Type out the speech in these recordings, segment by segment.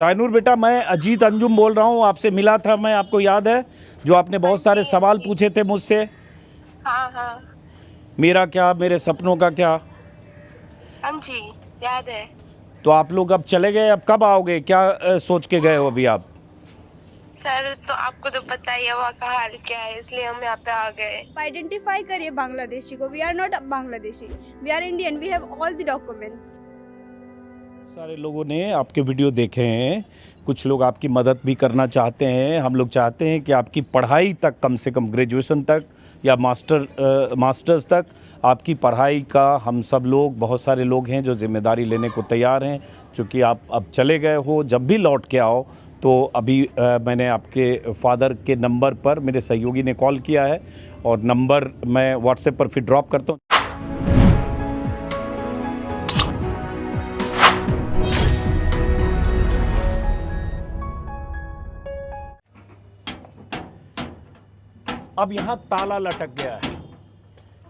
तानूर बेटा, मैं अजीत अंजुम बोल रहा हूँ, आपसे मिला था मैं, आपको याद है? जो आपने बहुत सारे सवाल पूछे थे मुझसे। हाँ हाँ। मेरा क्या, मेरे सपनों का क्या। हाँ जी, याद है। तो आप लोग अब चले गए, अब कब आओगे? क्या सोच के गए हो अभी आप? सर तो आपको तो पता ही है वहाँ का हाल क्या है, इसलिए हम यहाँ पे आ गए। आइडेंटिफाई करिए बांग्लादेशी को। We are not Bangladeshi, we are Indian, we have all the documents. सारे लोगों ने आपके वीडियो देखे हैं, कुछ लोग आपकी मदद भी करना चाहते हैं। हम लोग चाहते हैं कि आपकी पढ़ाई तक, कम से कम ग्रेजुएशन तक या मास्टर्स तक आपकी पढ़ाई का हम सब लोग, बहुत सारे लोग हैं जो जिम्मेदारी लेने को तैयार हैं। क्योंकि आप अब चले गए हो, जब भी लौट के आओ तो अभी मैंने आपके फादर के नंबर पर, मेरे सहयोगी ने कॉल किया है और नंबर मैं व्हाट्सएप पर फिर ड्रॉप करता हूँ। अब यहाँ ताला लटक गया है।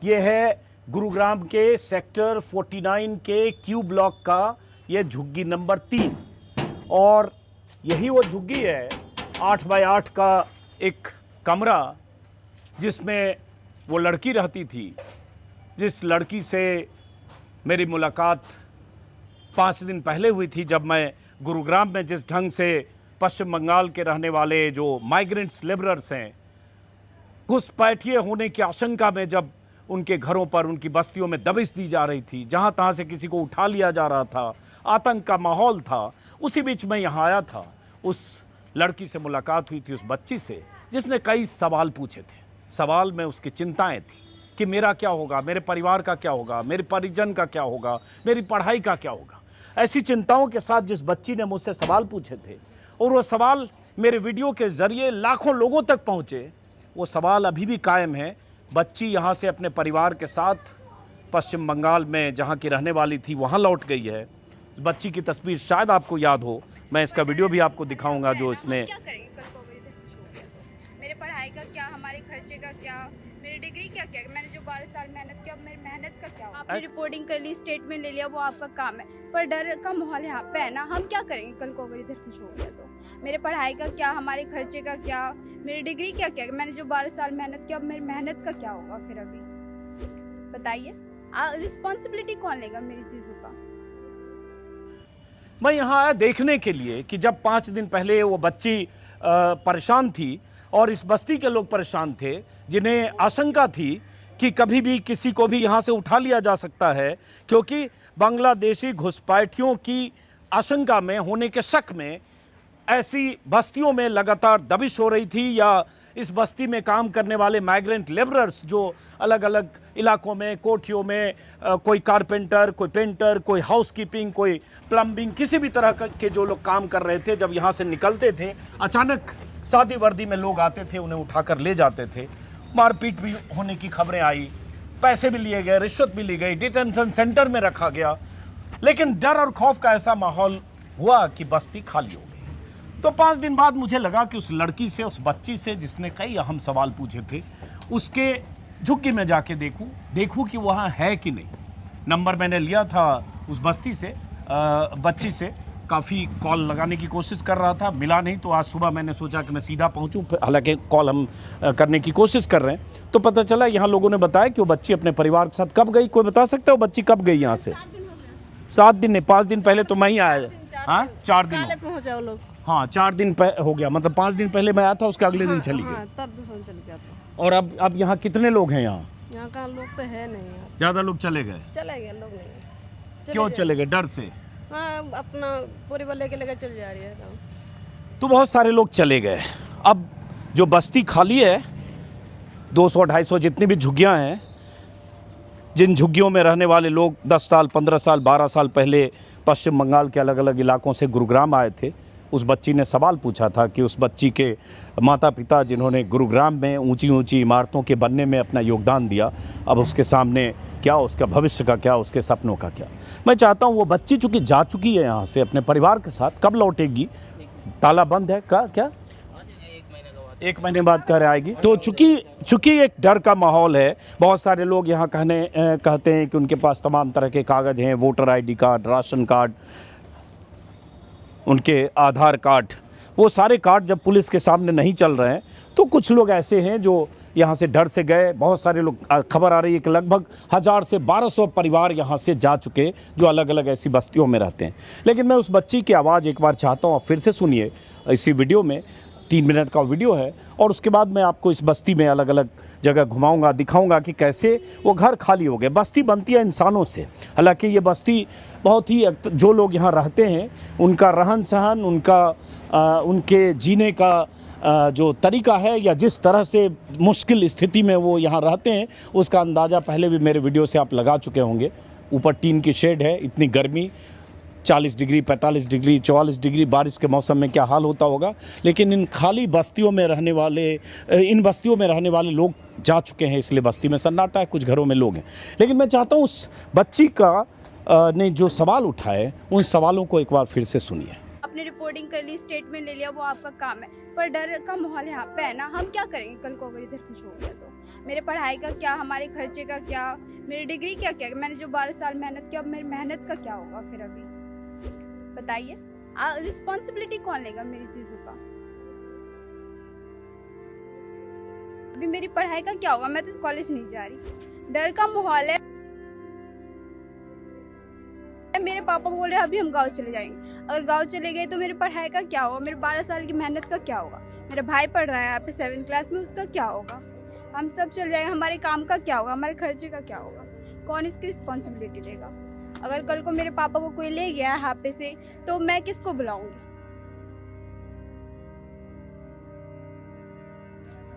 ये है गुरुग्राम के सेक्टर 49 के क्यू ब्लॉक का ये झुग्गी नंबर 3 और यही वो झुग्गी है 8 बाय 8 का एक कमरा, जिसमें वो लड़की रहती थी, जिस लड़की से मेरी मुलाकात 5 दिन पहले हुई थी, जब मैं गुरुग्राम में जिस ढंग से पश्चिम बंगाल के रहने वाले जो माइग्रेंट्स लेबरर्स हैं, घुसपैठिए होने की आशंका में जब उनके घरों पर, उनकी बस्तियों में दबिश दी जा रही थी, जहां तहां से किसी को उठा लिया जा रहा था, आतंक का माहौल था, उसी बीच मैं यहां आया था। उस लड़की से मुलाकात हुई थी, उस बच्ची से, जिसने कई सवाल पूछे थे। सवाल में उसकी चिंताएं थी कि मेरा क्या होगा, मेरे परिवार का क्या होगा, मेरे परिजन का क्या होगा, मेरी पढ़ाई का क्या होगा। ऐसी चिंताओं के साथ जिस बच्ची ने मुझसे सवाल पूछे थे और वो सवाल मेरे वीडियो के जरिए लाखों लोगों तक पहुंचे, वो सवाल अभी भी कायम है। बच्ची यहाँ से अपने परिवार के साथ पश्चिम बंगाल में, जहाँ की रहने वाली थी, वहाँ लौट गई है। बच्ची की तस्वीर शायद आपको याद हो, मैं इसका वीडियो भी आपको दिखाऊंगा जो इसने। क्या करेंगे कल को अगर इधर कुछ हो गया? मेरे पढ़ाई का क्या, हमारे खर्चे का क्या, मेरी डिग्री क्या क्या, मैंने जो 12 साल मेहनत किया, मेरी मेहनत का क्या? आपने रिपोर्टिंग कर ली, स्टेटमेंट ले लिया, वो आपका काम है, पर डर का माहौल यहाँ पे है ना। हम क्या करेंगे कल को अगर इधर कुछ हो गया तो? मेरे पढ़ाई का क्या, हमारे खर्चे का क्या, मेरी डिग्री क्या क्या, मैंने जो 12 साल मेहनत किया, अब मेरी मेहनत का क्या होगा फिर? अभी बताइए, रिस्पॉन्सिबिलिटी कौन लेगा मेरी चीज़ों का? मैं यहाँ आया देखने के लिए कि जब 5 दिन पहले वो बच्ची परेशान थी और इस बस्ती के लोग परेशान थे, जिन्हें आशंका थी कि कभी भी किसी को भी यहाँ से उठा लिया जा सकता है, क्योंकि बांग्लादेशी घुसपैठियों की आशंका में, होने के शक में, ऐसी बस्तियों में लगातार दबिश हो रही थी, या इस बस्ती में काम करने वाले माइग्रेंट लेबरर्स जो अलग अलग इलाकों में, कोठियों में, कोई कारपेंटर, कोई पेंटर, कोई हाउसकीपिंग, कोई प्लम्बिंग, किसी भी तरह के जो लोग काम कर रहे थे, जब यहाँ से निकलते थे, अचानक सादी वर्दी में लोग आते थे, उन्हें उठाकर ले जाते थे। मारपीट भी होने की खबरें आई, पैसे भी लिए गए, रिश्वत भी ली गई, डिटेंशन सेंटर में रखा गया। लेकिन डर और खौफ का ऐसा माहौल हुआ कि बस्ती खाली हो गई। तो 5 दिन बाद मुझे लगा कि उस लड़की से, उस बच्ची से जिसने कई अहम सवाल पूछे थे, उसके झुग्गी में जाके देखूं कि वहाँ है कि नहीं। नंबर मैंने लिया था उस बस्ती से, बच्ची से काफ़ी कॉल लगाने की कोशिश कर रहा था, मिला नहीं। तो आज सुबह मैंने सोचा कि मैं सीधा पहुँचूँ, हालांकि कॉल हम करने की कोशिश कर रहे हैं। तो पता चला, यहाँ लोगों ने बताया कि वो बच्ची अपने परिवार के साथ कब गई। कोई बता सकता है वो बच्ची कब गई यहाँ से? 7 दिन नहीं, 5 दिन पहले तो मैं ही आया। हाँ, 4 दिन पहुँचा लोग। हाँ, 4 दिन हो गया, मतलब 5 दिन पहले मैं आया था, उसके अगले दिन चली गई। तब दूसरा चल गया था। और अब यहाँ कितने लोग हैं? यहाँ का लोग तो है नहीं यार। ज़्यादा लोग चले गए। चले गए लोग, नहीं क्यों चले गए? डर से? हाँ, अपना पूरी वाले के लेकर चल जा रही है। तो बहुत सारे लोग चले गए। अब जो बस्ती खाली है, 200-250 जितनी भी झुग्गियाँ हैं, जिन झुग्गियों में रहने वाले लोग 10 साल, 15 साल, 12 साल पहले पश्चिम बंगाल के अलग अलग इलाकों से गुरुग्राम आए थे, उस बच्ची ने सवाल पूछा था कि उस बच्ची के माता पिता, जिन्होंने गुरुग्राम में ऊंची ऊंची इमारतों के बनने में अपना योगदान दिया, अब उसके सामने क्या, उसका भविष्य का क्या, उसके सपनों का क्या। मैं चाहता हूं वो बच्ची चूँकि जा चुकी है यहाँ से अपने परिवार के साथ, कब लौटेगी? ताला बंद है का क्या? 1 महीने बाद घर आएगी। तो चूँकि एक डर का माहौल है, बहुत सारे लोग यहाँ कहते हैं कि उनके पास तमाम तरह के कागज़ हैं, voter ID card, ration card, उनके आधार कार्ड, वो सारे कार्ड जब पुलिस के सामने नहीं चल रहे हैं तो कुछ लोग ऐसे हैं जो यहाँ से डर से गए। बहुत सारे लोग, खबर आ रही है कि लगभग 1000 से 1200 परिवार यहाँ से जा चुके जो अलग अलग ऐसी बस्तियों में रहते हैं। लेकिन मैं उस बच्ची की आवाज़ एक बार चाहता हूँ, आप फिर से सुनिए इसी वीडियो में। 3 मिनट का वीडियो है और उसके बाद मैं आपको इस बस्ती में अलग अलग जगह घुमाऊंगा, दिखाऊंगा कि कैसे वो घर खाली हो गए। बस्ती बनती है इंसानों से। हालांकि ये बस्ती बहुत ही, जो लोग यहाँ रहते हैं उनका रहन सहन, उनके जीने का जो तरीका है या जिस तरह से मुश्किल स्थिति में वो यहाँ रहते हैं उसका अंदाज़ा पहले भी मेरे वीडियो से आप लगा चुके होंगे। ऊपर टीन की शेड है, इतनी गर्मी, 40 डिग्री, 45 डिग्री, 44 डिग्री बारिश के मौसम में क्या हाल होता होगा। लेकिन इन खाली बस्तियों में रहने वाले लोग जा चुके हैं, इसलिए बस्ती में सन्नाटा है, कुछ घरों में लोग हैं। लेकिन मैं चाहता हूँ उस बच्ची का ने जो सवाल उठाए उन सवालों को एक बार फिर से सुनिए। आपने रिपोर्टिंग कर ली, स्टेटमेंट ले लिया, वो आपका काम है, पर डर का माहौल यहाँ पे है ना। हम क्या करेंगे कल को अगर इधर कुछ हो गया तो? मेरे पढ़ाई का क्या, हमारे खर्चे का क्या, मेरी डिग्री क्या क्या, मैंने जो 12 साल मेहनत की, अब मेरी मेहनत का क्या होगा फिर? अभी बताइए, रिस्पॉन्सिबिलिटी कौन लेगा मेरी चीजों का? अभी मेरी पढ़ाई का क्या होगा? मैं तो कॉलेज नहीं जा रही, डर का माहौल है। मेरे पापा बोल रहे हैं अभी हम गांव चले जाएंगे। अगर गांव चले गए तो मेरी पढ़ाई का क्या होगा? मेरे 12 साल की मेहनत का क्या होगा? मेरा भाई पढ़ रहा है यहाँ पे 7th क्लास में, उसका क्या होगा? हम सब चले जाएंगे, हमारे काम का क्या होगा? हमारे खर्चे का क्या होगा? कौन इसकी रिस्पॉन्सिबिलिटी लेगा? अगर कल को मेरे पापा को कोई ले गया यहाँ पे से तो मैं किसको बुलाऊंगी?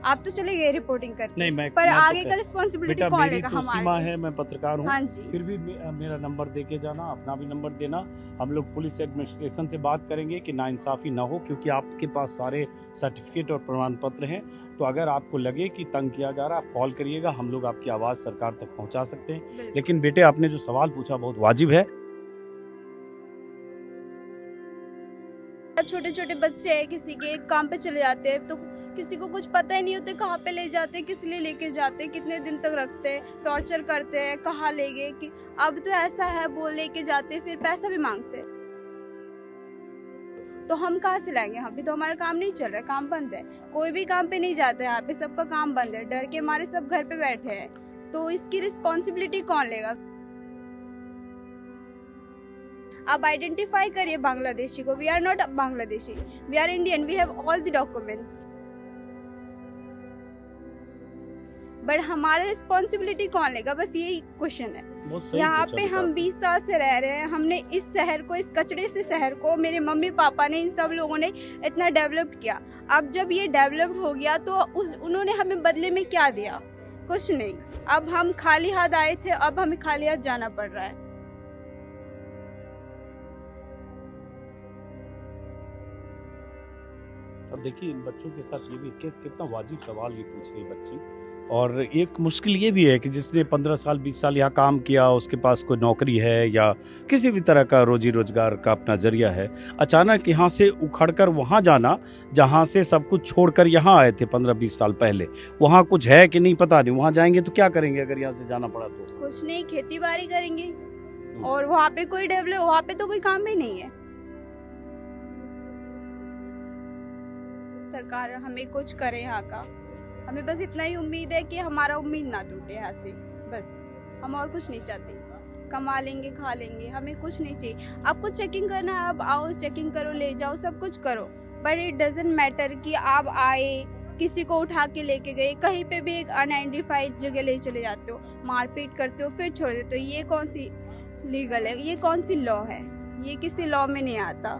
आप तो चले गए रिपोर्टिंग करके, नहीं, मैं पर आगे का रिस्पॉन्सिबिलिटी कौन लेगा? तो सीमा है, मैं पत्रकार हूँ। हाँ जी, फिर भी मेरा नंबर दे के जाना, अपना भी नंबर देना। हम लोग पुलिस एडमिनिस्ट्रेशन से बात करेंगे कि नाइंसाफी ना हो, क्योंकि आपके पास सारे सर्टिफिकेट और प्रमाण पत्र हैं। तो अगर आपको लगे कि तंग किया जा रहा है, आप कॉल करिएगा, हम लोग आपकी आवाज़ सरकार तक पहुँचा सकते हैं। लेकिन बेटे, आपने जो सवाल पूछा बहुत वाजिब है। छोटे छोटे बच्चे हैं, किसी के काम पे चले जाते हैं तो किसी को कुछ पता ही नहीं होता कहाँ पे ले जाते हैं, किस लिए लेके जाते हैं, कितने दिन तक रखते हैं, टॉर्चर करते हैं, कहाँ ले गए कि अब तो ऐसा है, वो लेके जाते हैं, फिर पैसा भी मांगते हैं। तो हम कहाँ से लाएंगे? अभी तो हमारा काम नहीं चल रहा है, काम बंद है, कोई भी काम पे नहीं जाता है यहाँ पे, सबका काम बंद है, डर के हमारे सब घर पे बैठे हैं। तो इसकी रिस्पॉन्सिबिलिटी कौन लेगा? आप आइडेंटिफाई करिए बांग्लादेशी को। We are not Bangladeshi, we are Indian, we have all the documents. But हमारा रिस्पॉन्सिबिलिटी कौन लेगा? बस यही क्वेश्चन है। यहाँ पे हम 20 साल से रह रहे हैं, हमने इस शहर को, इस कचड़े से शहर को, मेरे मम्मी पापा ने, इन सब लोगों ने इतना डेवलप किया। अब जब ये डेवलप्ड हो गया तो उन्होंने हमें बदले में क्या दिया? कुछ नहीं। अब हम खाली हाथ आए थे, अब हमें खाली हाथ जाना पड़ रहा है। अब देखिए, इन बच्चों के साथ ये भी कितना वाजिब सवाल ये पूछ रही बच्ची। और एक मुश्किल ये भी है कि जिसने 15 साल 20 साल यहाँ काम किया, उसके पास कोई नौकरी है या किसी भी तरह का रोजी रोजगार का अपना जरिया है, अचानक यहाँ से उखड़कर वहाँ जाना, जहाँ से सब कुछ छोड़कर यहाँ आए थे 15-20 साल पहले, वहाँ कुछ है कि नहीं पता नहीं। वहाँ जाएंगे तो क्या करेंगे अगर यहाँ से जाना पड़ा तो? कुछ नहीं, खेती बाड़ी करेंगे। और वहाँ पे कोई डेवलप, वहाँ पे तो कोई काम ही नहीं है। सरकार हमें कुछ करे यहाँ का, हमें बस इतना ही उम्मीद है कि हमारा उम्मीद ना टूटे यहाँ से, बस। हम और कुछ नहीं चाहते। कमा लेंगे, खा लेंगे, हमें कुछ नहीं चाहिए। आपको चेकिंग करना है, आप आओ, चेकिंग करो, ले जाओ, सब कुछ करो, बट इट डजंट मैटर कि आप आए, किसी को उठा के लेके गए, कहीं पे भी एक अनआइडेंटिफाइड जगह ले चले जाते हो, मारपीट करते हो, फिर छोड़ देते हो। ये कौन सी लीगल है? ये कौन सी लॉ है? ये किसी लॉ में नहीं आता।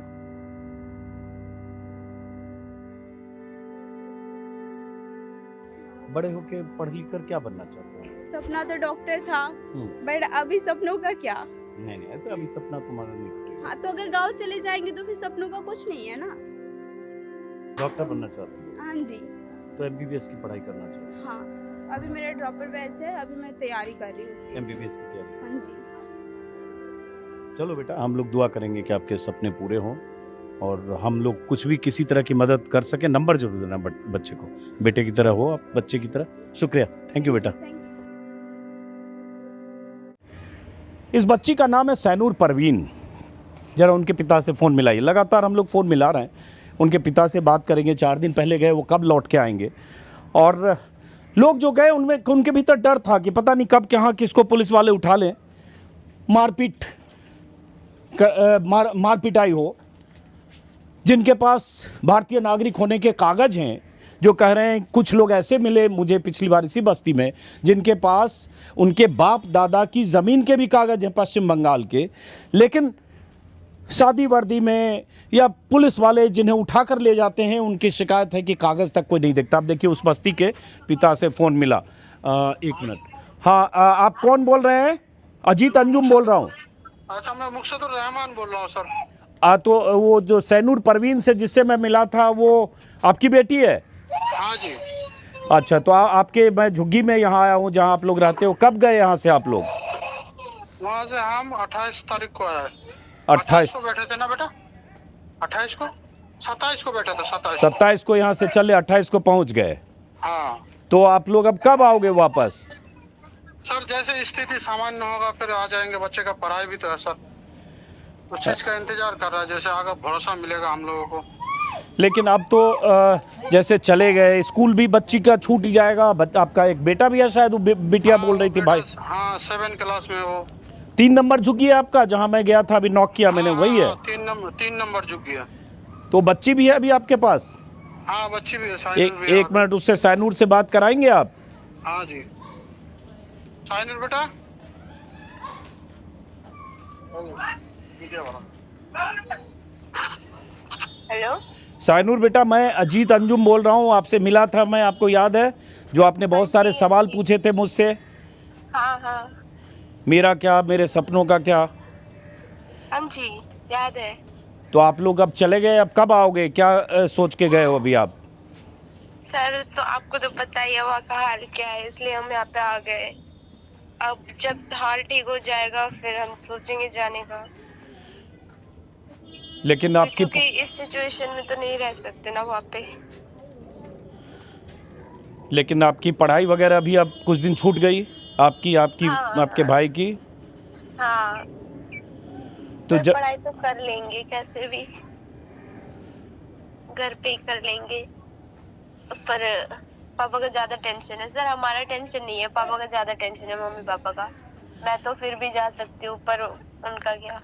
बड़े होके पढ़ लिख कर क्या बनना चाहते हो? सपना तो डॉक्टर था, बट अभी सपनों का क्या? नहीं, ऐसे अभी सपना तुम्हारा नहीं टूटेगा। हाँ, तो अगर गांव चले जाएंगे तो फिर सपनों का कुछ नहीं है ना। डॉक्टर बनना चाहते हो? हाँ जी। तो एमबीबीएस की पढ़ाई करना चाहते हो? हाँ, अभी मेरा ड्रॉपर बैच है, अभी मैं तैयारी कर रही हूँ उसकी। एमबीबीएस की तैयारी? हाँ जी। चलो बेटा, हम लोग दुआ करेंगे कि आपके सपने पूरे हों और हम लोग कुछ भी किसी तरह की मदद कर सके। नंबर जरूर देना बच्चे को, बेटे की तरह हो आप, बच्चे की तरह। शुक्रिया, थैंक यू बेटा। Thank you. इस बच्ची का नाम है सैनूर परवीन जरा उनके पिता से फ़ोन मिलाइए। लगातार हम लोग फ़ोन मिला रहे हैं, उनके पिता से बात करेंगे। 4 दिन पहले गए, वो कब लौट के आएंगे। और लोग जो गए उनमें उनके भीतर डर था कि पता नहीं कब कहाँ किसको पुलिस वाले उठा लें, मार पिटाई हो। जिनके पास भारतीय नागरिक होने के कागज़ हैं, जो कह रहे हैं, कुछ लोग ऐसे मिले मुझे पिछली बार इसी बस्ती में, जिनके पास उनके बाप दादा की ज़मीन के भी कागज़ हैं पश्चिम बंगाल के, लेकिन शादी वर्दी में या पुलिस वाले जिन्हें उठा कर ले जाते हैं, उनकी शिकायत है कि कागज़ तक कोई नहीं देखता। आप देखिए उस बस्ती के पिता से फ़ोन मिला। 1 मिनट। हाँ, आप कौन बोल रहे हैं? अजीत अंजुम बोल रहा हूँ। अच्छा, मैं मुर्शिदुर रहमान बोल रहा हूँ सर। तो वो जो सैनूर परवीन से जिससे मैं मिला था, वो आपकी बेटी है? हाँ जी। अच्छा, तो आपके, मैं झुग्गी में यहाँ आया हूँ जहाँ आप लोग रहते हो। कब गए यहाँ से आप लोग? वहाँ से हम 28 तारीख को आए। 28 को बैठे थे ना बेटा? 28 को 27 को बैठे थे। 27 को यहाँ से चले, 28 को पहुँच गए। हाँ। तो आप लोग अब कब आओगे वापस? सर जैसे स्थिति सामान्य होगा फिर आ जाएंगे। बच्चे का पढ़ाई भी तो है सर, उस चीज का इंतजार कर रहा है, जैसे आगे भरोसा मिलेगा हम लोगों को। लेकिन अब तो जैसे चले गए, स्कूल भी बच्ची का छूट जाएगा। आपका एक बेटा भी है शायद, वो बिटिया बोल रही थी भाई। हाँ, 7 क्लास में वो। 3 नंबर झुकी है आपका, जहाँ मैं गया था अभी, नॉक किया मैंने, वही है? 3 नंबर झुक गया। तो बच्ची भी है अभी आपके पास? हाँ, बच्ची भी है। एक मिनट, उससे सैनूर से बात कराएंगे आप? हाँ जी। साइनूर बेटा, हेलो साइनूर बेटा, मैं अजीत अंजुम बोल रहा हूँ। आपसे मिला था मैं, आपको याद है? जो आपने बहुत सारे सवाल पूछे थे मुझसे। हाँ हाँ मेरा क्या, मेरे सपनों का क्या। हाँ जी, याद है। तो आप लोग अब चले गए, अब कब आओगे? क्या सोच के गए हो अभी आप? सर तो आपको तो पता ही है वहाँ का हाल क्या है, इसलिए हम यहाँ पे आ गए। अब जब हाल ठीक हो जाएगा फिर हम सोचेंगे जाने का। लेकिन आपकी, क्योंकि इस सिचुएशन में तो नहीं रह सकते ना वहाँ पे। लेकिन आपकी पढ़ाई वगैरह भी अब कुछ दिन छूट गई आपकी हाँ, आपके भाई की। हाँ तो सर, पढ़ाई तो कर लेंगे कैसे भी, घर पे ही कर लेंगे। पर पापा का ज्यादा टेंशन है सर, हमारा टेंशन नहीं है, पापा का ज्यादा टेंशन है, मम्मी पापा का। मैं तो फिर भी जा सकती हूँ, पर उनका क्या।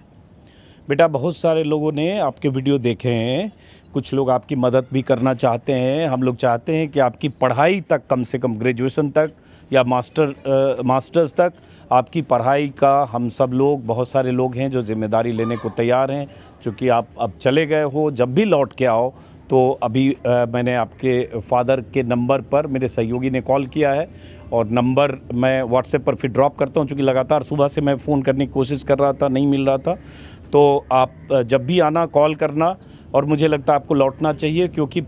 बेटा, बहुत सारे लोगों ने आपके वीडियो देखे हैं, कुछ लोग आपकी मदद भी करना चाहते हैं। हम लोग चाहते हैं कि आपकी पढ़ाई तक, कम से कम ग्रेजुएशन तक या मास्टर्स तक आपकी पढ़ाई का हम सब लोग, बहुत सारे लोग हैं जो जिम्मेदारी लेने को तैयार हैं। चूँकि आप अब चले गए हो, जब भी लौट के आओ तो अभी मैंने आपके फादर के नंबर पर मेरे सहयोगी ने कॉल किया है, और नंबर मैं व्हाट्सएप पर फिर ड्रॉप करता हूँ। चूँकि लगातार सुबह से मैं फ़ोन करने की कोशिश कर रहा था, नहीं मिल रहा था। तो आप जब भी आना, कॉल करना। और मुझे लगता है आपको लौटना चाहिए, क्योंकि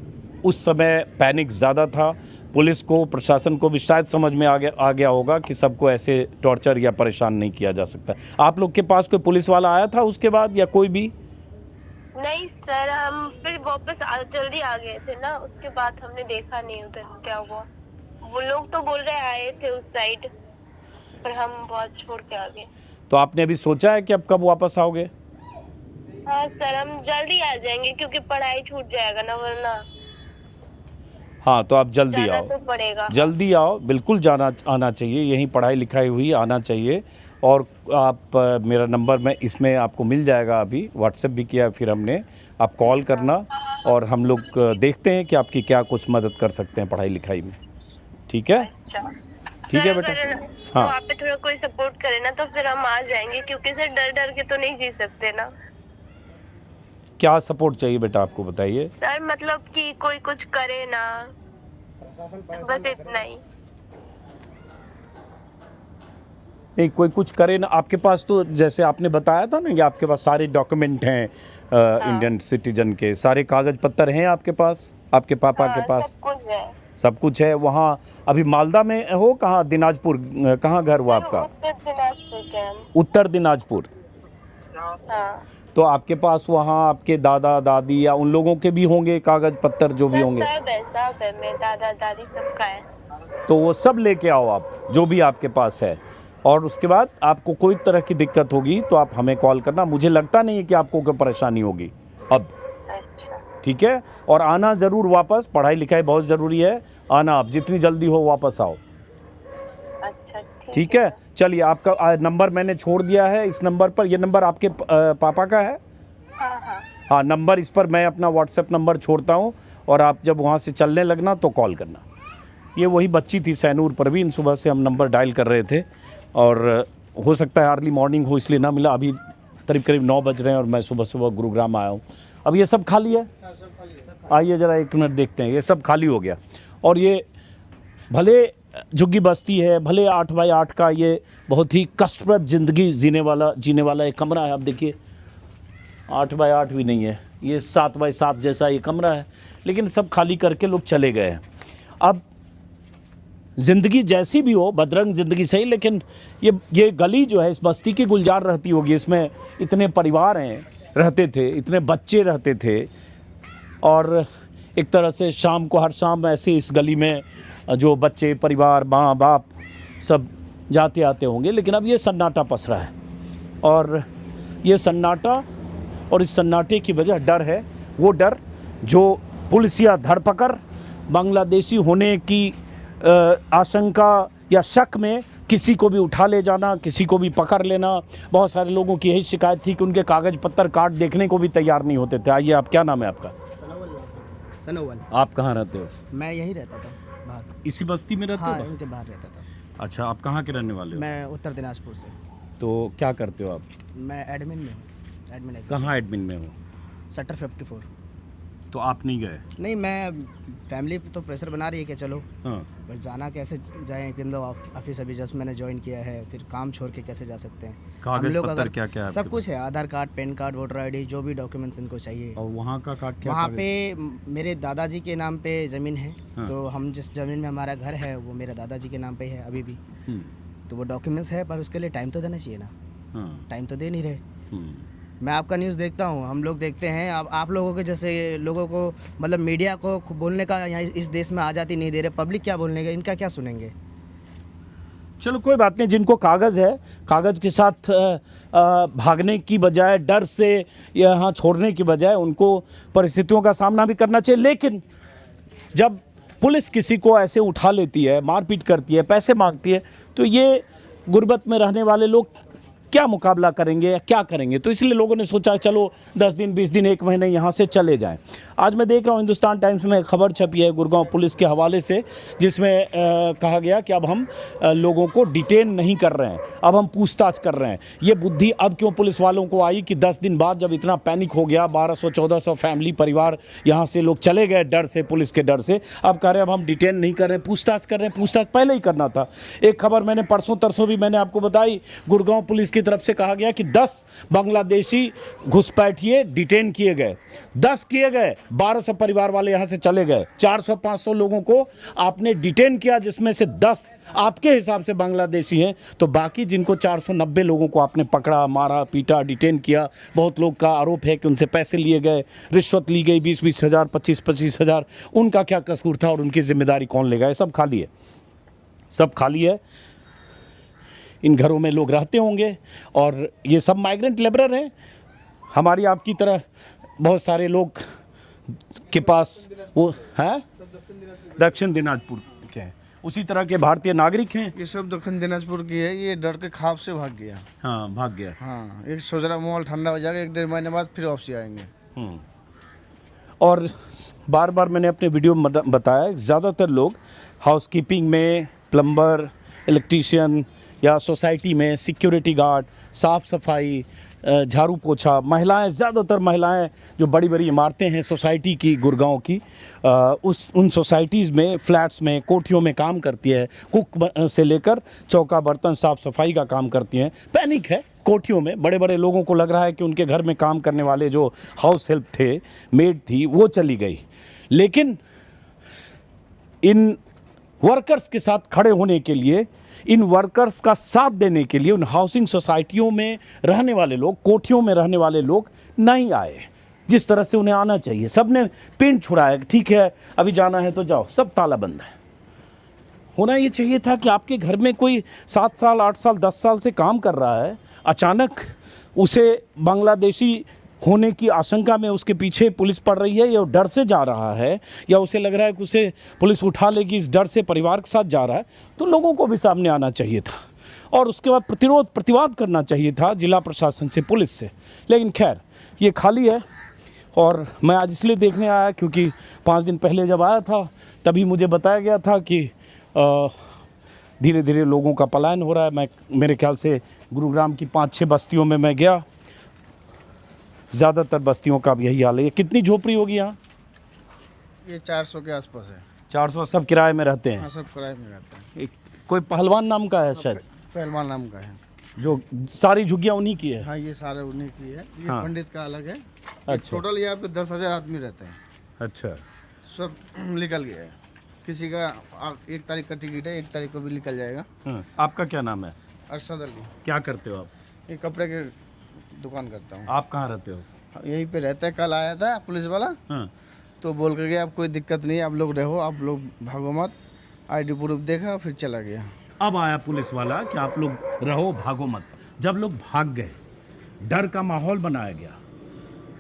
उस समय पैनिक ज़्यादा था। पुलिस को, प्रशासन को भी शायद समझ में आ गया होगा कि सबको ऐसे टॉर्चर या परेशान नहीं किया जा सकता। आप लोग के पास कोई पुलिस वाला आया था उसके बाद, या कोई भी? नहीं सर, हम फिर वापस जल्दी आ गए थे ना, उसके बाद हमने देखा नहीं उधर क्या हुआ। वो लोग तो बोल रहे आए थे उस साइड, पर हम बहुत छोड़ के आ गए। तो आपने अभी सोचा है कि अब कब वापस आओगे? हाँ सर, हम जल्दी आ जाएंगे, क्योंकि पढ़ाई छूट जाएगा ना वरना। हाँ, तो आप जल्दी जाना आओ, तो पड़ेगा। जल्दी आओ, बिल्कुल आना चाहिए। यहीं पढ़ाई लिखाई हुई आना चाहिए। और आप मेरा नंबर मैं इसमें आपको मिल जाएगा, अभी व्हाट्सएप भी किया फिर हमने। आप कॉल करना और हम लोग देखते हैं कि आपकी क्या कुछ मदद कर सकते हैं पढ़ाई लिखाई में। ठीक है? अच्छा ठीक है बेटा। हाँ, वहाँ पे थोड़ा कोई सपोर्ट करे ना तो फिर हम आ जाएंगे, क्योंकि सर डर डर के तो नहीं जी सकते ना। क्या सपोर्ट चाहिए बेटा, आपको बताइए। सर मतलब कि कोई कुछ करे ना, बस इतना ही। नहीं, कोई कुछ करे ना। आपके पास तो जैसे आपने बताया था ना कि आपके पास सारे डॉक्यूमेंट हैं, इंडियन सिटीजन के सारे कागज पत्तर हैं आपके पास, आपके पापा के पास सब कुछ है। सब कुछ है। वहाँ अभी मालदा में हो, कहाँ, दिनाजपुर, कहाँ घर हुआ आपका? उत्तर दिनाजपुर के हम। उत्तर दिनाजपुर। हाँ। तो आपके पास वहाँ आपके दादा दादी या उन लोगों के भी होंगे कागज पत्तर, जो भी होंगे? सब है, मेरे दादा दादी सबका है। तो वो सब लेके आओ आप, जो भी आपके पास है। और उसके बाद आपको कोई तरह की दिक्कत होगी तो आप हमें कॉल करना। मुझे लगता नहीं है कि आपको कोई परेशानी होगी अब, अच्छा ठीक है। और आना ज़रूर वापस, पढ़ाई लिखाई बहुत ज़रूरी है, आना आप जितनी जल्दी हो वापस आओ, अच्छा ठीक है। चलिए, आपका नंबर मैंने छोड़ दिया है इस नंबर पर। ये नंबर आपके पापा का है? हाँ हाँ हाँ, नंबर इस पर मैं अपना व्हाट्सएप नंबर छोड़ता हूँ, और आप जब वहाँ से चलने लगना तो कॉल करना। ये वही बच्ची थी सैनूर परवीन, सुबह से हम नंबर डायल कर रहे थे, और हो सकता है अर्ली मॉर्निंग हो इसलिए ना मिला। अभी करीब 9 बज रहे हैं और मैं सुबह गुरुग्राम आया हूँ। अब ये सब खाली है, आइए ज़रा 1 मिनट देखते हैं। ये सब खाली हो गया, और ये भले झुग्गी बस्ती है, भले 8 बाई 8 का ये बहुत ही कष्टप्रद ज़िंदगी जीने वाला एक कमरा है। आप देखिए 8 बाई 8 भी नहीं है, ये 7 बाई 7 जैसा ये कमरा है, लेकिन सब खाली करके लोग चले गए हैं। अब ज़िंदगी जैसी भी हो, बदरंग ज़िंदगी सही, लेकिन ये गली जो है इस बस्ती की गुलजार रहती होगी। इसमें इतने परिवार रहते थे, इतने बच्चे रहते थे, और एक तरह से शाम को, हर शाम ऐसे इस गली में जो बच्चे, परिवार, माँ बाप सब जाते आते होंगे। लेकिन अब ये सन्नाटा पसरा है, और ये सन्नाटा और इस सन्नाटे की वजह डर है। वो डर जो पुलिसिया धरपकड़, बांग्लादेशी होने की आशंका या शक में किसी को भी उठा ले जाना, किसी को भी पकड़ लेना। बहुत सारे लोगों की यही शिकायत थी कि उनके कागज़ पत्तर कार्ड देखने को भी तैयार नहीं होते थे। आइए, आप क्या नाम है आपका? सनोवल। आप कहाँ रहते हो? मैं यहीं रहता था, बाहर। इसी बस्ती में रहते हाँ, हो? इनके बाहर रहता था। अच्छा, आप कहाँ के रहने वाले हो? मैं उत्तर दिनाजपुर से। तो क्या करते हो आप? मैं एडमिन में हूँ। एडमिन कहाँ एडमिन में हो? सेक्टर 54। तो आप नहीं गए? नहीं, मैं फैमिली तो प्रेशर बना रही है कि चलो, हाँ। बट जाना कैसे जाएं? पिंदो ऑफिस अभी जस्ट मैंने ज्वाइन किया है, फिर काम छोड़ के कैसे जा सकते हैं? कागज हम लोग पत्तर अगर क्या-क्या है सब आपके कुछ है, Aadhaar card, PAN card, voter ID, जो भी डॉक्यूमेंट्स इनको चाहिए। और वहाँ का क्या वहाँ कागज? पे मेरे दादाजी के नाम पे ज़मीन है। हाँ। तो हम जिस ज़मीन में हमारा घर है वो मेरे दादाजी के नाम पे है अभी भी। हम्म, तो वो डॉक्यूमेंट्स है, पर उसके लिए टाइम तो देना चाहिए ना। हाँ, टाइम तो दे नहीं रहे। हम्म। मैं आपका न्यूज़ देखता हूँ, हम लोग देखते हैं। अब आप लोगों के जैसे लोगों को, मतलब मीडिया को बोलने का यहाँ इस देश में आज़ादी नहीं दे रहे। पब्लिक क्या बोलने का, इनका क्या सुनेंगे? चलो कोई बात नहीं, जिनको कागज़ है, कागज़ के साथ भागने की बजाय, डर से यहाँ छोड़ने की बजाय, उनको परिस्थितियों का सामना भी करना चाहिए। लेकिन जब पुलिस किसी को ऐसे उठा लेती है, मारपीट करती है, पैसे मांगती है, तो ये गुर्बत में रहने वाले लोग क्या मुकाबला करेंगे या क्या करेंगे? तो इसलिए लोगों ने सोचा चलो 10 दिन, 20 दिन, 1 महीने यहाँ से चले जाएं। आज मैं देख रहा हूँ हिंदुस्तान टाइम्स में खबर छपी है गुड़गांव पुलिस के हवाले से, जिसमें कहा गया कि अब हम लोगों को डिटेन नहीं कर रहे हैं, अब हम पूछताछ कर रहे हैं। ये बुद्धि अब क्यों पुलिस वालों को आई कि 10 दिन बाद जब इतना पैनिक हो गया, 1200-1400 फैमिली, परिवार यहाँ से लोग चले गए डर से, पुलिस के डर से, अब कह रहे हैं अब हम डिटेन नहीं कर रहे हैं, पूछताछ कर रहे हैं। पूछताछ पहले ही करना था। एक खबर मैंने परसों तरसों भी मैंने आपको बताई, गुड़गांव पुलिस की तरफ से कहा गया कि 10 बांग्लादेशी घुसपैठिए डिटेन किए गए, 10 किए गए, 1200 परिवार वाले यहाँ से चले गए। 400-500 लोगों को आपने डिटेन किया, जिसमें से 10 आपके हिसाब से बांग्लादेशी हैं, तो बाकी जिनको 490 लोगों को आपने पकड़ा, मारा, पीटा, डिटेन किया। बहुत लोग का आरोप है कि उनसे पैसे लिए गए, रिश्वत ली गई 20-20 हज़ार, 25-25 हज़ार। उनका क्या कसूर था और उनकी जिम्मेदारी कौन लेगा? ये सब खाली है, सब खाली है। इन घरों में लोग रहते होंगे, और ये सब माइग्रेंट लेबरर हैं, हमारी आपकी तरह। बहुत सारे लोग के पास वो है, दक्षिण दिनाजपुर के हैं, उसी तरह के भारतीय नागरिक हैं। ये सब दक्षिण दिनाजपुर की है। ये डर के ख़ौफ से भाग गया। हाँ, भाग गया। हाँ, एक सोच रहा माहौल ठंडा हो जाएगा, 1-1.5 महीने बाद फिर वापसी आएंगे। और बार बार मैंने अपने वीडियो में बताया, ज़्यादातर लोग हाउसकीपिंग में, प्लम्बर, इलेक्ट्रीशियन, या सोसाइटी में सिक्योरिटी गार्ड, साफ़ सफाई, झाड़ू पोछा, महिलाएं, ज़्यादातर महिलाएं जो बड़ी बड़ी इमारतें हैं सोसाइटी की, गुड़गांव की, उन सोसाइटीज़ में, फ्लैट्स में, कोठियों में काम करती है। कुक से लेकर चौका बर्तन, साफ़ सफाई का काम करती हैं। पैनिक है कोठियों में। बड़े बड़े लोगों को लग रहा है कि उनके घर में काम करने वाले जो हाउस हेल्प थे, मेड थी, वो चली गई। लेकिन इन वर्कर्स के साथ खड़े होने के लिए, इन वर्कर्स का साथ देने के लिए, उन हाउसिंग सोसाइटियों में रहने वाले लोग, कोठियों में रहने वाले लोग नहीं आए जिस तरह से उन्हें आना चाहिए। सब ने पिंड छुड़ाया, ठीक है अभी जाना है तो जाओ, सब ताला बंद है। होना ये चाहिए था कि आपके घर में कोई 7 साल 8 साल 10 साल से काम कर रहा है, अचानक उसे बांग्लादेशी होने की आशंका में उसके पीछे पुलिस पड़ रही है, या डर से जा रहा है, या उसे लग रहा है कि उसे पुलिस उठा लेगी, इस डर से परिवार के साथ जा रहा है, तो लोगों को भी सामने आना चाहिए था और उसके बाद प्रतिवाद करना चाहिए था जिला प्रशासन से, पुलिस से। लेकिन खैर ये खाली है। और मैं आज इसलिए देखने आया क्योंकि 5 दिन पहले जब आया था तभी मुझे बताया गया था कि धीरे धीरे लोगों का पलायन हो रहा है। मेरे ख्याल से गुरुग्राम की 5-6 बस्तियों में मैं गया, ज़्यादातर बस्तियों का अब यही हाल है। ये कितनी झोपड़ी होगी यहाँ? ये 400 के आसपास है। 400। सब किराए में रहते हैं? हाँ, सब किराए में रहते हैं। कोई पहलवान नाम का है शायद, पहलवान नाम का है, जो सारी झुग्गियाँ उन्हीं की है? हाँ, ये सारे उन्हीं की है। ये हाँ। पंडित का अलग है। अच्छा। टोटल यहाँ पे 10,000 आदमी रहते हैं। अच्छा। सब निकल गया है। किसी का 1 तारीख का टिकट है, 1 तारीख को भी निकल जाएगा। हाँ। आपका क्या नाम है? अरशद अली। क्या करते हो आप? ये कपड़े के दुकान करता हूँ। आप कहाँ रहते हो? यहीं पे रहता है। कल आया था पुलिस वाला, हाँ। तो बोल के गया अब कोई दिक्कत नहीं है, आप लोग रहो, आप लोग भागो मत। ID प्रूफ देखा फिर चला गया। अब आया पुलिस वाला कि आप लोग रहो, भागो मत। जब लोग भाग गए, डर का माहौल बनाया गया,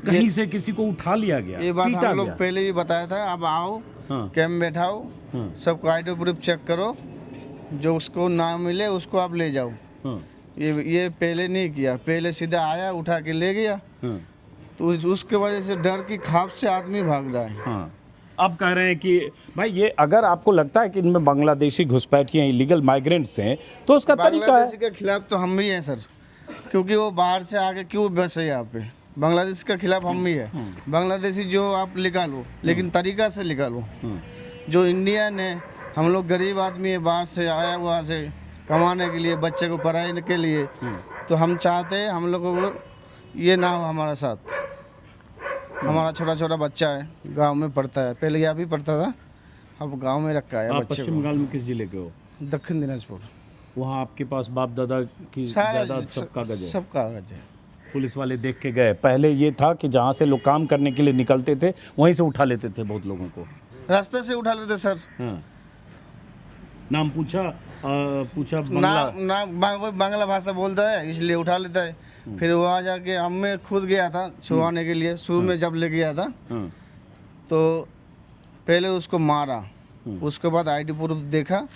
कहीं से किसी को उठा लिया गया, ये बात पीटा हम लोग गया। पहले भी बताया था। अब आओ, हाँ। कैंप बैठाओ, हाँ। सबको ID प्रूफ चेक करो, जो उसको ना मिले उसको आप ले जाओ। हाँ। ये पहले नहीं किया, पहले सीधा आया उठा के ले गया। हाँ। तो उसके वजह से डर की खाप से आदमी भाग रहा है। हाँ। अब कह रहे हैं कि भाई ये अगर आपको लगता है कि इनमें बांग्लादेशी घुसपैठिए इलीगल माइग्रेंट्स हैं तो उसका तरीका है। बांग्लादेशी के खिलाफ तो हम भी हैं सर, क्योंकि वो बाहर से आके क्यों बसे यहाँ पे। बांग्लादेश के खिलाफ हम भी है। बांग्लादेशी जो आप निकालो, लेकिन तरीका से निकालो। जो इंडियन है, हम लोग गरीब आदमी है, बाहर से आया हुआ से कमाने के लिए, बच्चे को पढ़ाने के लिए, तो हम चाहते हैं हम लोगों को ये ना हो हमारा साथ। हमारा छोटा छोटा बच्चा है, गांव में पढ़ता है, पहले यहाँ भी पढ़ता था, अब गांव में रखा है आप बच्चे पश्चिम को। बंगाल में किस जिले के हो? दक्षिण दिनाजपुर। वहाँ आपके पास बाप दादा की जायदाद सब कागज है? सब कागज है। पुलिस वाले देख के गए? पहले ये था कि जहाँ से लोग काम करने के लिए निकलते थे वहीं से उठा लेते थे बहुत लोगों को? रास्ते से उठा लेते सर। हाँ। नाम पूछा कोई बांग्ला भाषा बोलता है इसलिए उठा लेता है। फिर वहाँ जाके हम मैं खुद गया था छुड़वाने के लिए, शुरू में जब ले गया था हाँ। तो पहले उसको मारा, उसके बाद ID प्रूफ देखा,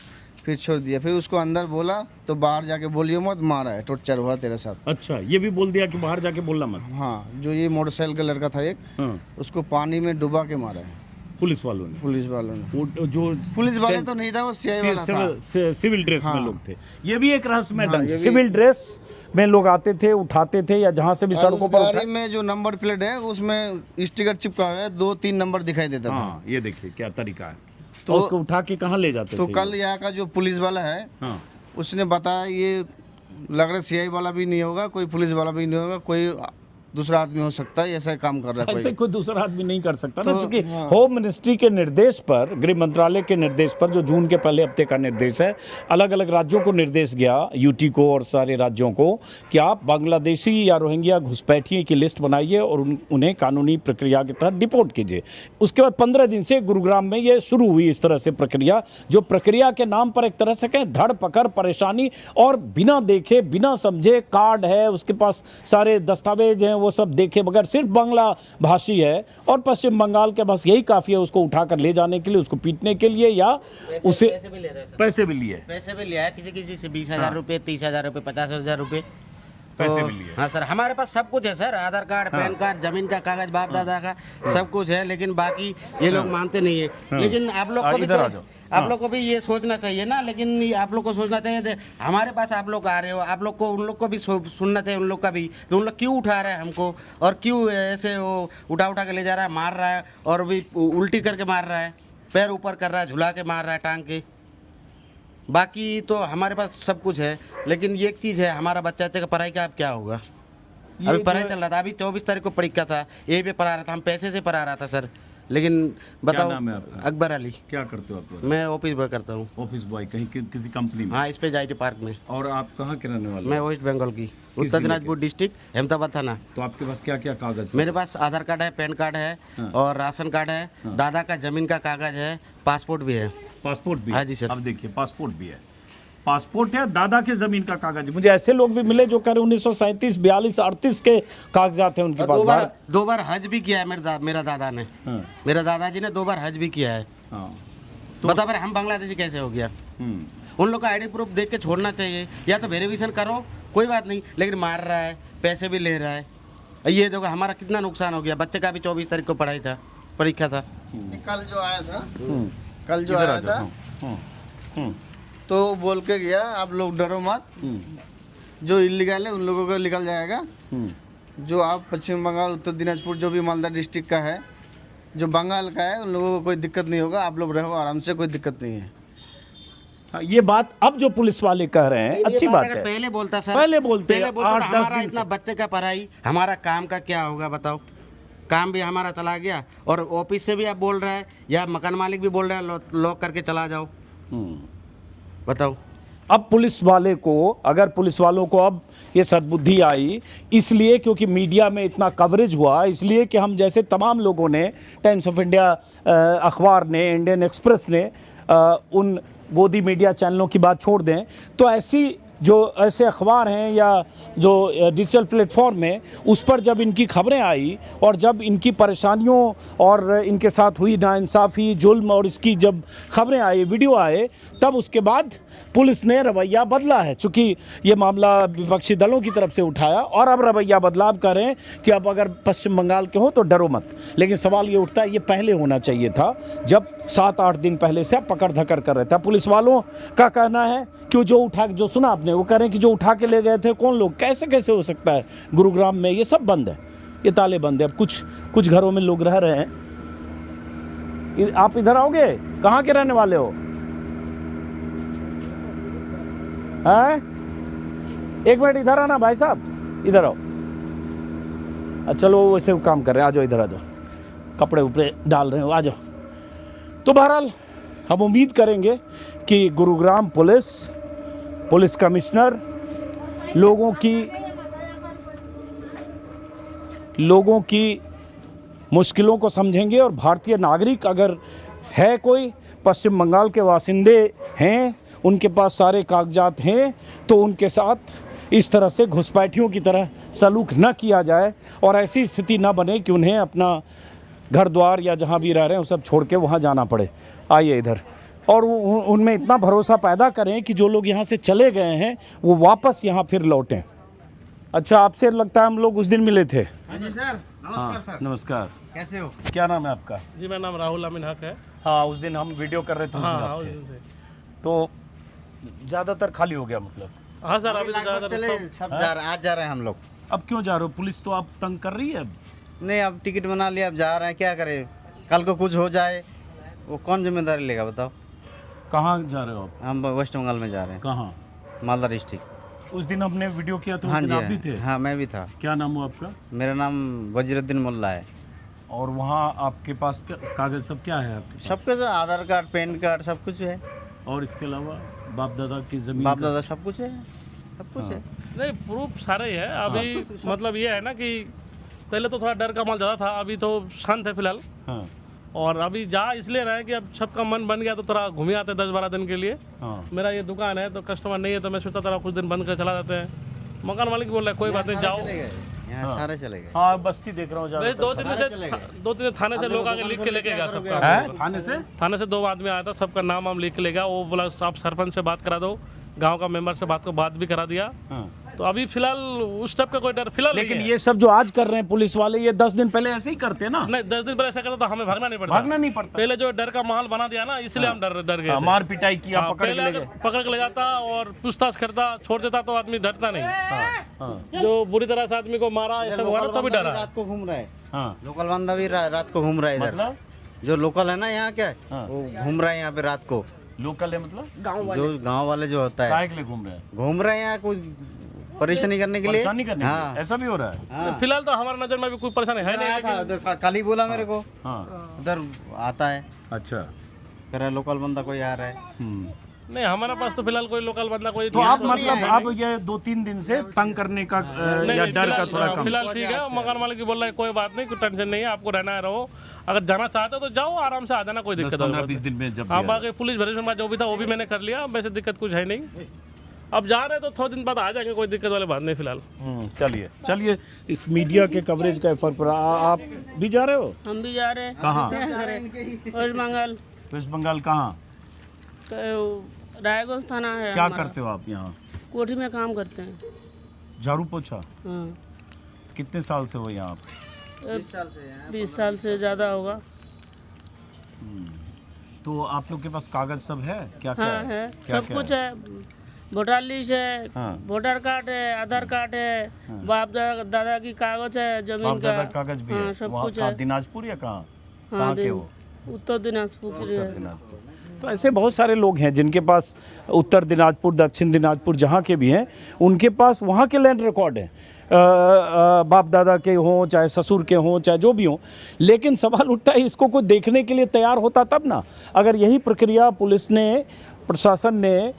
फिर छोड़ दिया। फिर उसको अंदर बोला तो बाहर जाके बोलियो मत, मारा है, टॉर्चर हुआ तेरे साथ। अच्छा, ये भी बोल दिया कि बाहर जाके बोलना मत? हाँ, जो ये मोटरसाइकिल का लड़का था एक, हाँ। उसको पानी में डुबा के मारा है पुलिस वालों ने? पुलिस वालों ने। वो जो पुलिस वाले तो नहीं था, वो CI वाला था। सिविल ड्रेस में हाँ। लोग थे। ये भी एक रहस्यमय हाँ, ढंग। ये भी- सिविल ड्रेस में लोग आते थे, उठाते थे, या जहाँ से भी और सड़कों उस पर गाड़ी उठा- में जो नंबर प्लेट है उसमें स्टिकर चिपका हुआ है, 2-3 नंबर दिखाई देता था। हाँ, ये देखिए क्या तरीका है। तो तो- उसको उठा के कहाँ ले जाते तो थे? कल यहाँ का जो पुलिस वाला है, हाँ। उसने बताया ये लग रहा CI वाला भी नहीं होगा, कोई पुलिस वाला भी नहीं होगा, कोई दूसरा आदमी हो सकता है, ऐसा काम कर रहा है ऐसे कोई। कोई दूसरा आदमी नहीं कर सकता ना, तो- क्योंकि हाँ। होम मिनिस्ट्री के निर्देश पर, गृह मंत्रालय के निर्देश पर, जो जून के पहले हफ्ते का निर्देश है, अलग अलग राज्यों को निर्देश गया, UT को और सारे राज्यों को, कि आप बांग्लादेशी या रोहिंग्या घुसपैठिए की लिस्ट बनाइए और उन्हें कानूनी प्रक्रिया के तहत डिपोर्ट कीजिए। उसके बाद 15 दिन से गुरुग्राम में ये शुरू हुई इस तरह से प्रक्रिया, जो प्रक्रिया के नाम पर एक तरह से कहें धड़ पकड़, परेशानी, और बिना देखे बिना समझे, कार्ड है उसके पास, सारे दस्तावेज हैं, वो सब देखे बगैर, सिर्फ बांग्ला भाषी है और पश्चिम बंगाल के पास यही काफ़ी है उसको उठाकर ले जाने के लिए, उसको पीटने के लिए, या उसे पैसे भी ले रहे हैं सर। पैसे भी लिए। पैसे भी लिया है किसी से 20,000 रुपये, 30,000 रुपये, 50,000 रुपये। पैसे भी लिए। हाँ सर, हमारे पास सब कुछ है सर, आधार कार्ड, पैन कार्ड, जमीन का कागज, बाप दादा का सब कुछ है, लेकिन बाकी ये लोग मानते नहीं है। लेकिन आप लोग को भी इधर आ जाओ। आप लोग को भी ये सोचना चाहिए ना, लेकिन आप लोग को सोचना चाहिए, हमारे पास आप लोग आ रहे हो, आप लोग को उन लोग को भी सुनना चाहिए, उन लोग का भी, तो उन लोग क्यों उठा रहे हैं हमको, और क्यों ऐसे वो उठा के ले जा रहा है, मार रहा है, और भी उल्टी करके मार रहा है, पैर ऊपर कर रहा है, झुला के मार रहा है, टांग के। बाकी तो हमारे पास सब कुछ है, लेकिन ये एक चीज़ है, हमारा बच्चा का पढ़ाई का अब क्या होगा। अभी पढ़ाई चल रहा था, अभी 24 तारीख को परीक्षा था, यही पे पढ़ा रहा था, हम पैसे से पढ़ा रहा था सर, लेकिन बताओ। नाम है आपका? अकबर अली। क्या करते हो आप? मैं ऑफिस बॉय करता हूँ। ऑफिस बॉय कहीं किसी कंपनी में? हाँ, इस पे IT पार्क में। और आप कहाँ के रहने वाले? मैं वेस्ट बंगाल की, उत्तर दिनाजपुर डिस्ट्रिक्ट, अहमदाबाद थाना। तो आपके पास क्या क्या कागज? मेरे पास आधार कार्ड है, पैन कार्ड है, और राशन कार्ड है, दादा का जमीन का कागज है, पासपोर्ट भी है। पासपोर्ट भी हाँ है। जी सर। अब देखिए पासपोर्ट भी है, पासपोर्ट है, दादा के जमीन का कागज। मुझे ऐसे लोग भी मिले जो कह रहे 1937, 42, 38 के कागजात हैं उनके पास। दो बार हज भी किया है मेरा दादा ने। हाँ। मेरा दादाजी ने 2 बार हज भी किया है। हाँ। बता फिर हम बांग्लादेशी कैसे हो गया? उन लोग का आईडी प्रूफ देख के छोड़ना चाहिए, या तो वेरिफिकेशन करो कोई बात नहीं, लेकिन मार रहा है, पैसे भी ले रहा है। ये देखो हमारा कितना नुकसान हो गया। बच्चे का भी 24 तारीख को पढ़ाई था, परीक्षा था। कल जो आया था तो बोल के गया आप लोग डरो मत, जो इलीगल है उन लोगों को निकल जाएगा। जो आप पश्चिम बंगाल, उत्तर दिनाजपुर, जो भी मालदा डिस्ट्रिक्ट का है, जो बंगाल का है, उन लोगों को कोई दिक्कत नहीं होगा। आप लोग रहो आराम से, कोई दिक्कत नहीं है। हाँ, ये बात अब जो पुलिस वाले कह रहे हैं अच्छी बात है। पहले बोलता सर, पहले बोलते तो 8-10 हमारा दिन इतना से। बच्चे का पढ़ाई, हमारा काम का क्या होगा बताओ? काम भी हमारा चला गया, और ऑफिस से भी आप बोल रहा है, या मकान मालिक भी बोल रहा है लॉक करके चला जाओ। बताओ। अब पुलिस वाले को, अगर पुलिस वालों को अब ये सद्बुद्धि आई, इसलिए क्योंकि मीडिया में इतना कवरेज हुआ, इसलिए कि हम जैसे तमाम लोगों ने, टाइम्स ऑफ इंडिया अखबार ने, इंडियन एक्सप्रेस ने, उन गोदी मीडिया चैनलों की बात छोड़ दें, तो ऐसे अखबार हैं या जो डिजिटल प्लेटफॉर्म है, उस पर जब इनकी खबरें आई और जब इनकी परेशानियों और इनके साथ हुई नाइंसाफ़ी, जुल्म, और इसकी जब खबरें आई, वीडियो आए, तब उसके बाद पुलिस ने रवैया बदला है। चूँकि ये मामला विपक्षी दलों की तरफ से उठाया और अब रवैया बदलाव कर रहे हैं कि अब अगर पश्चिम बंगाल के हो तो डरो मत। लेकिन सवाल ये उठता है, ये पहले होना चाहिए था, जब 7-8 दिन पहले से आप पकड़ धकर कर रहे थे। पुलिस वालों का कहना है कि जो सुना आपने, वो कह रहे हैं कि जो उठा के ले गए थे कौन लोग, कैसे हो सकता है? गुरुग्राम में ये सब बंद है, ये ताले बंद है। अब कुछ घरों में लोग रह रहे हैं। आप इधर आओगे? कहाँ के रहने वाले हो? हैं? एक मिनट इधर आना भाई साहब, इधर आओ। चलो वैसे वो काम कर रहे हैं, आ जाओ इधर, आ जाओ, कपड़े उपड़े डाल रहे हो, आ जाओ। तो बहरहाल हम उम्मीद करेंगे कि गुरुग्राम पुलिस कमिश्नर लोगों की मुश्किलों को समझेंगे, और भारतीय नागरिक अगर है कोई, पश्चिम बंगाल के वासिंदे हैं, उनके पास सारे कागजात हैं, तो उनके साथ इस तरह से घुसपैठियों की तरह सलूक न किया जाए और ऐसी स्थिति न बने कि उन्हें अपना घर द्वार या जहाँ भी रह रहे हैं वो सब छोड़ के वहाँ जाना पड़े। आइए इधर, और उनमें इतना भरोसा पैदा करें कि जो लोग यहाँ से चले गए हैं वो वापस यहाँ फिर लौटें। अच्छा, आपसे लगता है हम लोग उस दिन मिले थे। हाँ जी सर, नमस्कार सर। नमस्कार, कैसे हो? क्या नाम है आपका? जी मेरा नाम राहुल अमीन हक है। हाँ, उस दिन हम वीडियो कर रहे थे, हाँ उस दिन से। तो ज़्यादातर खाली हो गया मतलब? हाँ सर, अभी सब आज जा रहे हैं हम लोग। अब क्यों जा रहे हो? पुलिस तो आप तंग कर रही है। अब नहीं, अब टिकट बना लिया, अब जा रहे हैं, क्या करें? कल को कुछ हो जाए वो कौन जिम्मेदारी लेगा बताओ? कहाँ जा रहे हो आप? हम वेस्ट बंगाल में जा रहे हैं। कहाँ? मालदा डिस्ट्रिक्ट। उस दिन हमने वीडियो किया था, हाँ उस जी, दिन आप भी थे? हाँ मैं भी था। क्या नाम हुआ आपका? मेरा नाम वजीरुद्दीन मुल्ला है। और वहाँ आपके पास कागज सब क्या है आपके पास? सब कुछ, आधार कार्ड, पैन कार्ड, सब कुछ है। और इसके अलावा बाप दादा की जमीन? बाप दादा सब कुछ है, सब कुछ है। नहीं, प्रूफ सारे ही है अभी। मतलब ये है ना कि पहले तो थोड़ा डर का माहौल ज़्यादा था, अभी तो शांत है फिलहाल। हाँ। और अभी जा इसलिए रहे कि अब सबका मन बन गया तो थोड़ा घूम आते 10-12 दिन के लिए। हाँ। मेरा ये दुकान है तो कस्टमर नहीं है, तो मैं सोचता था कुछ दिन बंद कर चला जाते हैं। मकान मालिक बोल रहा है कोई बात नहीं, जाओ। यहाँ सारे चले गए। हाँ, बस्ती देख रहा हूँ नहीं, 2-3 थाने से लोग आके लिख के लेके गया सबका। थाने से 2 आदमी आया था, सबका नाम वाम लिख के ले गया। वो बोला आप सरपंच से बात करा दो, गांव का मेंबर से बात भी करा दिया। तो अभी फिलहाल उस टाइप का कोई डर फिलहाल लेकिन नहीं है। ये सब जो आज कर रहे हैं पुलिस वाले, ये 10 दिन पहले ऐसे ही करते ना? नहीं, 10 दिन पहले ऐसा करता तो हमें भागना नहीं पड़ता। भागना नहीं पड़ता। पहले जो डर का माहौल बना दिया ना, इसलिए हम डर गए थे। मार पिटाई किया, हाँ, पकड़ के पहले ले अगर गए। पकड़ के ले जाता और पूछताछ करता, छोड़ देता तो आदमी डरता नहीं। जो बुरी तरह से आदमी को मारा, ये सब हुआ ना, तो भी डरा। रात को घूम रहा है। हाँ। लोकल बंदा भी रात को घूम रहा है इधर। मतलब? जो लोकल है ना यहाँ क्या, हाँ। वो घूम रहा है यहाँ पे रात को। लोकल है मतलब? जो गांव वाले जो होता है, काहे के लिए घूम रहे हैं? घूम रहे हैं यहाँ कुछ परेशानी करने के लिए। परेशानी करने के लिए? हाँ। ऐसा भी हो रहा है? हाँ। फिलहाल तो हमारे नजर में भी कोई परेशानी है आया नहीं, था उधर, कल ही बोला मेरे को। हाँ। उधर आता है, अच्छा। कह रहा है लोकल बंदा कोई आ रहा है। नहीं हमारे पास तो फिलहाल कोई लोकल बंदा कोई तो आप मतलब आप ये 2-3 दिन से तंग करने का या डर का थोड़ा कम? फिलहाल ठीक है, मकान मालिक की बोल रहा है कोई बात नहीं, कोई टेंशन नहीं है, आपको रहना है रहो, अगर जाना चाहते हो तो जाओ, आराम से आ जाना, कोई दिक्कत नहीं। 15-20 दिन में जब हाँ, बाकी पुलिस भरोसे में जो भी था वो भी मैंने कर लिया, वैसे दिक्कत कुछ है नहीं। अब जा रहे तो थोड़े दिन बाद आ जाएंगे, कोई दिक्कत वाली बात नहीं फिलहाल। चलिए इस मीडिया के कवरेज का फर्क पड़ा। आप भी जा रहे हो? हम भी जा रहे हैं। कहाँ? वेस्ट बंगाल। वेस्ट बंगाल कहाँ? रायगंज थाना है। क्या करते हो आप यहाँ? कोठी में काम करते हैं। झाड़ू पोछा? हाँ। कितने साल से हो यहाँ? 20 साल से ज़्यादा होगा। तो आप लोग के पास कागज सब है? क्या क्या हाँ है, क्या सब क्या कुछ है। वोटर लिस्ट है, हाँ। वोटर कार्ड है, आधार कार्ड है, बाप दादा की कागज है, जमीन बाप का दादा कागज भी हाँ, है? सब वहाँ कुछ कहाँ, है। दिनाजपुर या कहाँ? हाँ, कहाँ के हो? उत्तर दिनाजपुर की है। दिनाजपुर। तो ऐसे बहुत सारे लोग हैं जिनके पास उत्तर दिनाजपुर, दक्षिण दिनाजपुर जहाँ के भी हैं, उनके पास वहाँ के लैंड रिकॉर्ड हैं, बाप दादा के हों, चाहे ससुर के हों, चाहे जो भी हों। लेकिन सवाल उठता है, इसको कोई देखने के लिए तैयार होता तब ना। अगर यही प्रक्रिया पुलिस ने, प्रशासन ने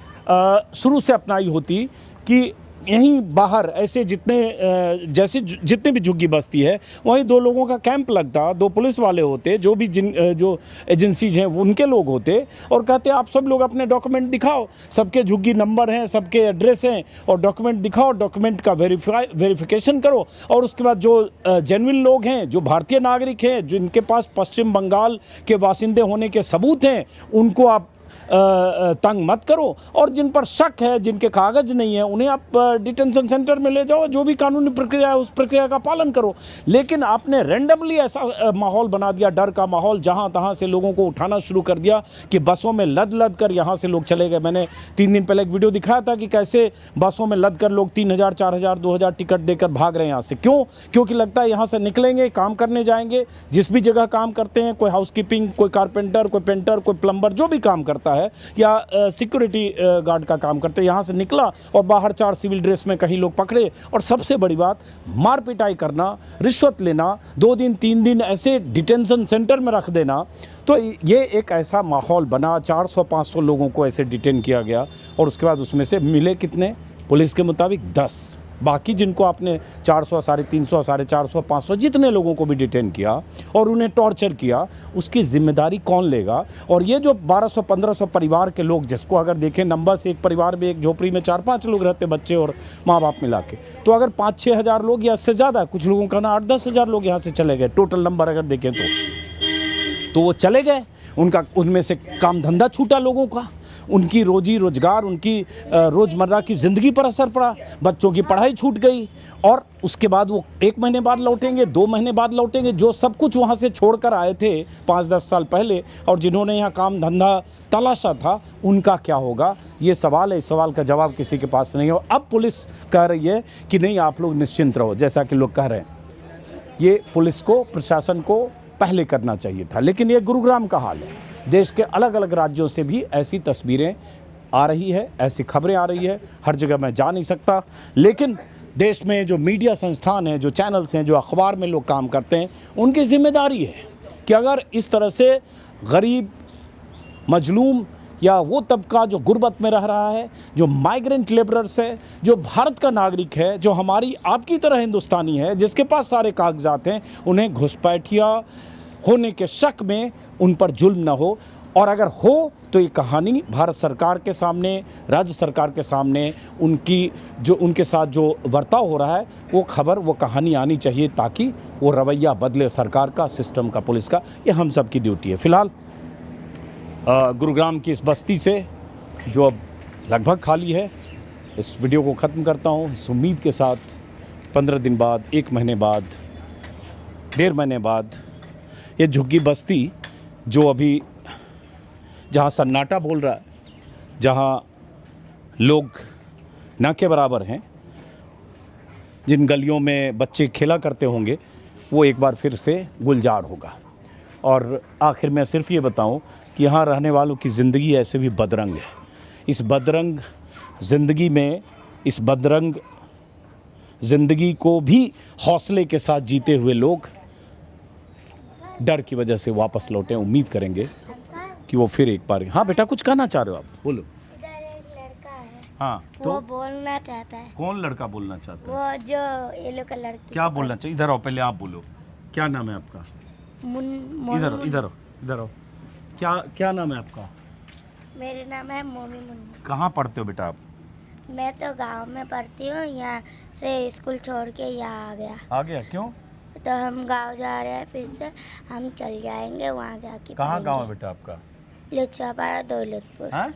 शुरू से अपनाई होती कि यहीं बाहर ऐसे जैसे जितने भी झुग्गी बस्ती है वहीं 2 लोगों का कैंप लगता, 2 पुलिस वाले होते, जो भी जो एजेंसीज हैं उनके लोग होते, और कहते आप सब लोग अपने डॉक्यूमेंट दिखाओ, सबके झुग्गी नंबर हैं, सबके एड्रेस हैं, और डॉक्यूमेंट दिखाओ, डॉक्यूमेंट का वेरिफिकेशन करो, और उसके बाद जो जेन्युइन लोग हैं, जो भारतीय नागरिक हैं, जिनके पास पश्चिम बंगाल के वासिंदे होने के सबूत हैं, उनको आप तंग मत करो, और जिन पर शक है, जिनके कागज नहीं है, उन्हें आप डिटेंशन सेंटर में ले जाओ, जो भी कानूनी प्रक्रिया है उस प्रक्रिया का पालन करो। लेकिन आपने रैंडमली ऐसा माहौल बना दिया, डर का माहौल, जहां तहां से लोगों को उठाना शुरू कर दिया कि बसों में लद लद कर यहां से लोग चले गए। मैंने 3 दिन पहले एक वीडियो दिखाया था कि कैसे बसों में लद कर लोग 3000, 4000, 2000 टिकट देकर भाग रहे हैं यहाँ से। क्यों? क्योंकि लगता है यहाँ से निकलेंगे, काम करने जाएंगे, जिस भी जगह काम करते हैं, कोई हाउसकीपिंग, कोई कारपेंटर, कोई पेंटर, कोई प्लम्बर, जो भी काम करता है या सिक्योरिटी गार्ड का काम करते, यहाँ से निकला और बाहर 4 सिविल ड्रेस में कहीं लोग पकड़े, और सबसे बड़ी बात मार पिटाई करना, रिश्वत लेना, 2 दिन 3 दिन ऐसे डिटेंशन सेंटर में रख देना। तो ये एक ऐसा माहौल बना, 400-500 लोगों को ऐसे डिटेन किया गया, और उसके बाद उसमें से मिले कितने? पुलिस के मुताबिक 10। बाकी जिनको आपने 400, 350, 450, 500 जितने लोगों को भी डिटेन किया और उन्हें टॉर्चर किया, उसकी जिम्मेदारी कौन लेगा? और ये जो 1200-1500 परिवार के लोग, जिसको अगर देखें नंबर से, एक परिवार में एक झोपड़ी में 4-5 लोग रहते, बच्चे और माँ बाप मिला के, तो अगर 5-6 हज़ार लोग या इससे ज़्यादा, कुछ लोगों का ना 8-10 हज़ार लोग यहाँ से चले गए, टोटल नंबर अगर देखें तो वो चले गए। उनमें से काम धंधा छूटा लोगों का, उनकी रोजी रोजगार, उनकी रोज़मर्रा की ज़िंदगी पर असर पड़ा, बच्चों की पढ़ाई छूट गई, और उसके बाद वो 1 महीने बाद लौटेंगे, 2 महीने बाद लौटेंगे। जो सब कुछ वहाँ से छोड़कर आए थे 5-10 साल पहले, और जिन्होंने यहाँ काम धंधा तलाशा था, उनका क्या होगा? ये सवाल है। इस सवाल का जवाब किसी के पास नहीं है। अब पुलिस कह रही है कि नहीं, आप लोग निश्चिंत रहो, जैसा कि लोग कह रहे हैं। ये पुलिस को, प्रशासन को पहले करना चाहिए था। लेकिन ये गुरुग्राम का हाल है। देश के अलग अलग राज्यों से भी ऐसी तस्वीरें आ रही है, ऐसी खबरें आ रही है। हर जगह मैं जा नहीं सकता, लेकिन देश में जो मीडिया संस्थान हैं, जो चैनल्स हैं, जो अखबार में लोग काम करते हैं, उनकी जिम्मेदारी है कि अगर इस तरह से गरीब, मजलूम या वो तबका जो गुर्बत में रह रहा है, जो माइग्रेंट लेबरर्स है, जो भारत का नागरिक है, जो हमारी आपकी तरह हिंदुस्तानी है, जिसके पास सारे कागजात हैं, उन्हें घुसपैठिया होने के शक में उन पर जुल्म ना हो। और अगर हो तो ये कहानी भारत सरकार के सामने, राज्य सरकार के सामने, उनके साथ जो बर्ताव हो रहा है, वो खबर, वो कहानी आनी चाहिए, ताकि वो रवैया बदले सरकार का, सिस्टम का, पुलिस का। ये हम सब की ड्यूटी है। फ़िलहाल गुरुग्राम की इस बस्ती से, जो अब लगभग खाली है, इस वीडियो को ख़त्म करता हूँ इस उम्मीद के साथ 15 दिन बाद, 1 महीने बाद, 1.5 महीने बाद, ये झुग्गी बस्ती जो अभी, जहाँ सन्नाटा बोल रहा है, जहाँ लोग ना के बराबर हैं, जिन गलियों में बच्चे खेला करते होंगे, वो एक बार फिर से गुलजार होगा। और आखिर में सिर्फ ये बताऊं कि यहाँ रहने वालों की ज़िंदगी ऐसे भी बदरंग है। इस बदरंग ज़िंदगी में, इस बदरंग ज़िंदगी को भी हौसले के साथ जीते हुए लोग डर की वजह से वापस लौटें। उम्मीद करेंगे कि वो फिर एक बार। हाँ बेटा, कुछ कहना चाह रहे हो आप? बोलो। हाँ तो वो बोलना चाहता है, कौन लड़का बोलना चाहता है? वो जो येलो कलर की क्या बोलना चाहिए? इधर आओ, पहले आप बोलो, क्या नाम है आपका? इधर इधर इधर आओ, क्या क्या नाम है आपका? मेरे नाम है मोमी मुन्नी। कहाँ पढ़ते हो बेटा आप? मैं तो गांव में पढ़ती हूँ, यहाँ से स्कूल छोड़ के यहाँ आ गया। आ गया क्यों? तो हम गांव जा रहे हैं, फिर से हम चल जाएंगे वहाँ जाके। कहाँ गाँव है बेटा आपका? लुच्छापाड़ा दौलतपुर। हाँ?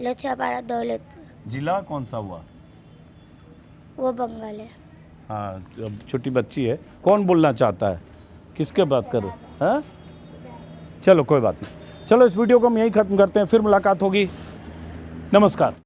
लुच्छापाड़ा दौलतपुर। जिला कौन सा हुआ? वो बंगाल है। हाँ, अब छोटी बच्ची है, कौन बोलना चाहता है? किसके बात करो? हाँ, चलो कोई बात नहीं, चलो इस वीडियो को हम यहीं ख़त्म करते हैं, फिर मुलाकात होगी, नमस्कार।